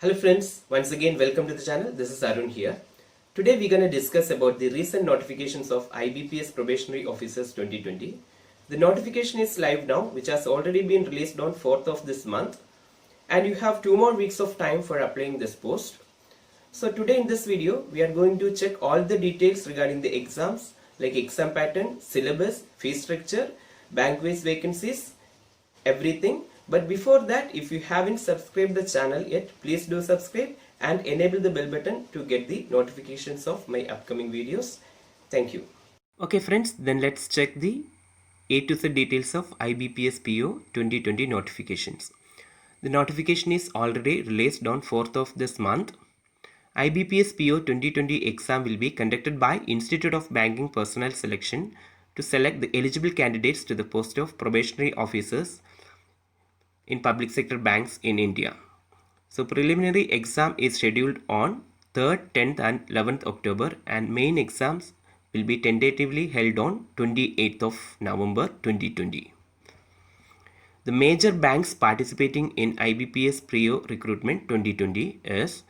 Hello friends, once again welcome to the channel. This is Arun here. Today we're going to discuss about the recent notifications of IBPS Probationary Officers 2020. The notification is live now, which has already been released on 4th of this month, and you have 2 more weeks of time for applying this post. So today in this video we are going to check all the details regarding the exams like exam pattern, syllabus, fee structure, bank-wise vacancies, everything. But before that, if you haven't subscribed the channel yet, please do subscribe and enable the bell button to get the notifications of my upcoming videos. Thank you. Okay friends, then let's check the A to Z details of IBPS PO 2020 notifications. The notification is already released on 4th of this month. IBPS PO 2020 exam will be conducted by Institute of Banking Personnel Selection to select the eligible candidates to the post of probationary officers in public sector banks in India. So preliminary exam is scheduled on 3rd, 10th and 11th October, and main exams will be tentatively held on 28th of November 2020. The major banks participating in IBPS PO recruitment 2020 is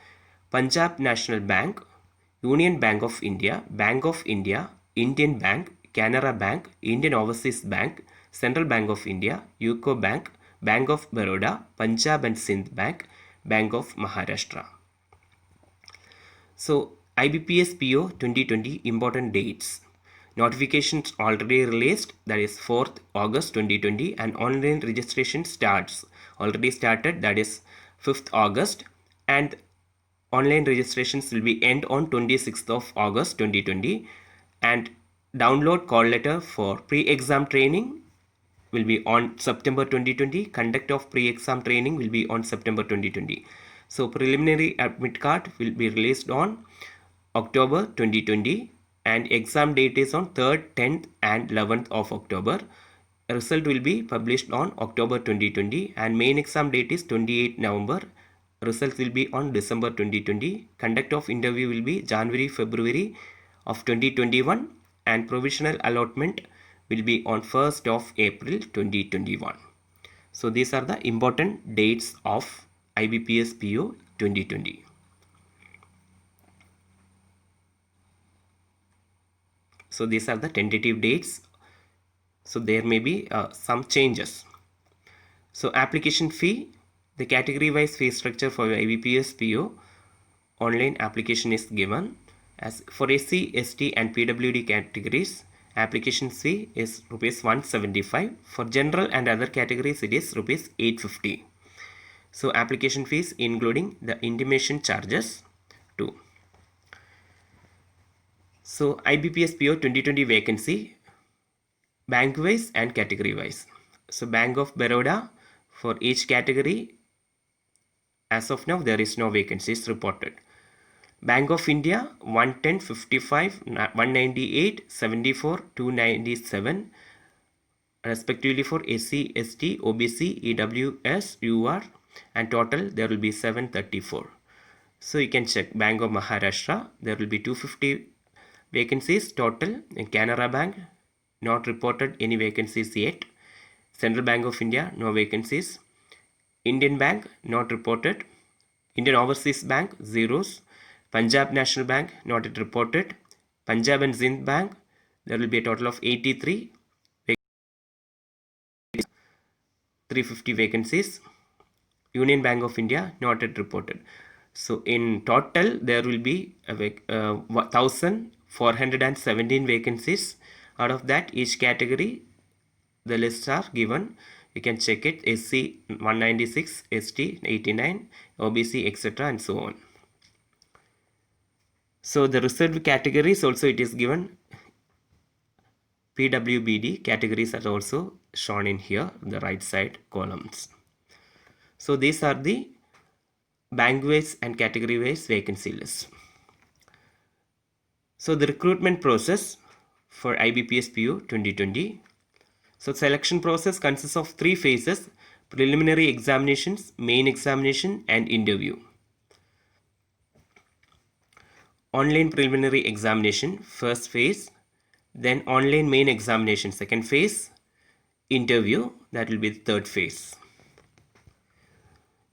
Punjab National Bank, Union Bank of India, Indian Bank, Canara Bank, Indian Overseas Bank, Central Bank of India, UCO Bank, Bank of Baroda, Punjab and Sindh Bank, Bank of Maharashtra. So IBPS PO 2020 important dates. Notifications already released, that is 4th August 2020, and online registration already started, that is 5th August, and online registrations will be end on 26th of August 2020, and download call letter for pre-exam training will be on September 2020. Conduct of pre-exam training will be on September 2020. So preliminary admit card will be released on October 2020, and exam date is on 3rd, 10th and 11th of October. Result will be published on October 2020, and main exam date is 28 November. Results will be on December 2020. Conduct of interview will be January, February of 2021, and provisional allotment will be on 1st of April 2021. So these are the important dates of IBPS PO 2020. So these are the tentative dates. So there may be some changes. So application fee, the category wise fee structure for IBPS PO online application is given. As for SC, ST and PWD categories, application fee is rupees 175. For general and other categories, it is rupees 850. So application fees including the intimation charges too. So IBPS PO 2020 vacancy, bank wise and category wise. So Bank of Baroda, for each category, as of now there is no vacancies reported. Bank of India 110, 55, 198, 74, 297 respectively for SC, ST, OBC, EWS, UR, and total there will be 734. So you can check Bank of Maharashtra, there will be 250 vacancies total. In Canara Bank, not reported any vacancies yet. Central Bank of India, no vacancies. Indian Bank, not reported. Indian Overseas Bank, zeros. Punjab National Bank, not yet reported. Punjab and Sindh Bank, there will be a total of 83, 350 vacancies. Union Bank of India, not yet reported. So in total there will be 1417 vacancies. Out of that, each category the lists are given. You can check it. SC 196, ST 89, OBC, etc. and so on. So the reserved categories also it is given. PWBD categories are also shown in here, the right side columns. So these are the bank wise and category wise vacancy lists. So the recruitment process for IBPS PO 2020. So selection process consists of 3 phases: preliminary examinations, main examination and interview. Online preliminary examination, first phase, then online main examination, second phase, interview, that will be the third phase.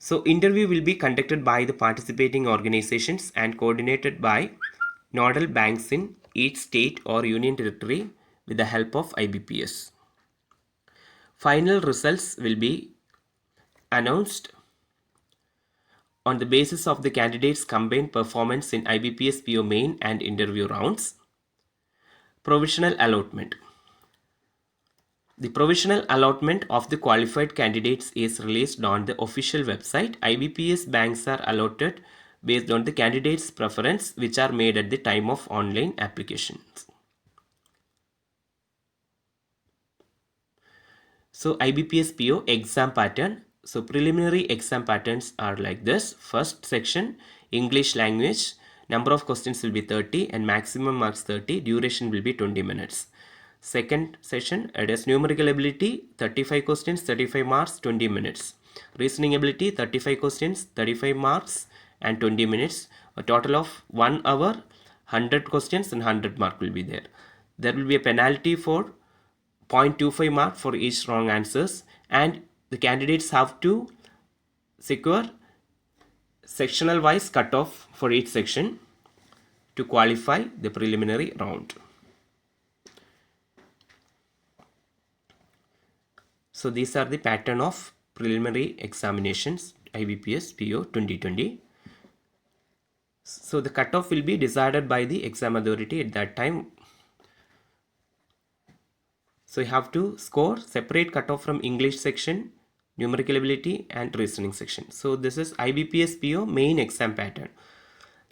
So interview will be conducted by the participating organizations and coordinated by nodal banks in each state or union territory with the help of IBPS. Final results will be announced on the basis of the candidates' combined performance in IBPS PO main and interview rounds. Provisional allotment. The provisional allotment of the qualified candidates is released on the official website. IBPS banks are allotted based on the candidates' preference, which are made at the time of online applications. So IBPS PO exam pattern. So preliminary exam patterns are like this. First section, English language. Number of questions will be 30 and maximum marks 30. Duration will be 20 minutes. Second session, it is numerical ability, 35 questions, 35 marks, 20 minutes. Reasoning ability, 35 questions, 35 marks and 20 minutes. A total of 1 hour, 100 questions and 100 mark will be there. There will be a penalty for 0.25 mark for each wrong answers, and the candidates have to secure sectional wise cutoff for each section to qualify the preliminary round. So these are the pattern of preliminary examinations IBPS PO 2020. So the cutoff will be decided by the exam authority at that time. So you have to score separate cutoff from English section, numerical ability and reasoning section. So this is IBPS PO main exam pattern.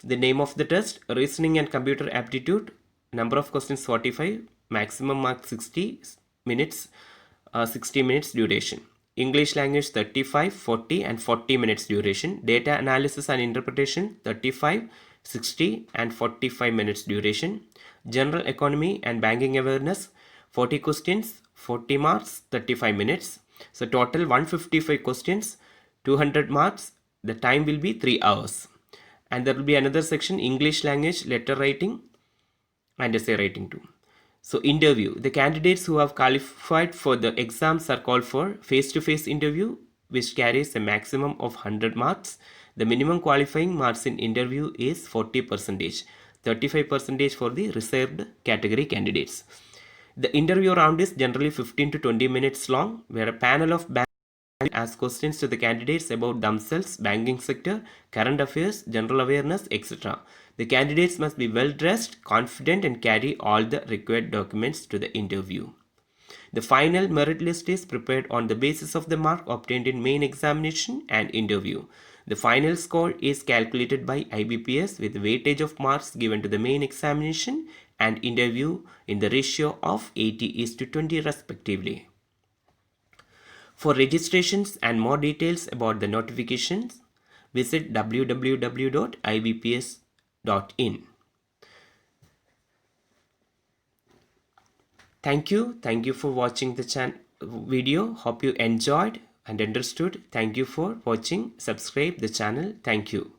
The name of the test, reasoning and computer aptitude, number of questions 45, maximum mark 60 minutes, 60 minutes duration. English language 35, 40 and 40 minutes duration. Data analysis and interpretation 35, 60 and 45 minutes duration. General economy and banking awareness 40 questions, 40 marks, 35 minutes. So total 155 questions, 200 marks. The time will be 3 hours. And there will be another section, English language, letter writing and essay writing too. So interview, the candidates who have qualified for the exams are called for face-to-face interview, which carries a maximum of 100 marks. The minimum qualifying marks in interview is 40%, 35% for the reserved category candidates. The interview round is generally 15 to 20 minutes long, where a panel of ask questions to the candidates about themselves, banking sector, current affairs, general awareness, etc. The candidates must be well dressed, confident and carry all the required documents to the interview. The final merit list is prepared on the basis of the mark obtained in main examination and interview. The final score is calculated by IBPS with weightage of marks given to the main examination and interview in the ratio of 80:20 respectively. For registrations and more details about the notifications, visit www.ibps.in. Thank you for watching the video. Hope you enjoyed and understood. Thank you for watching. Subscribe the channel. Thank you.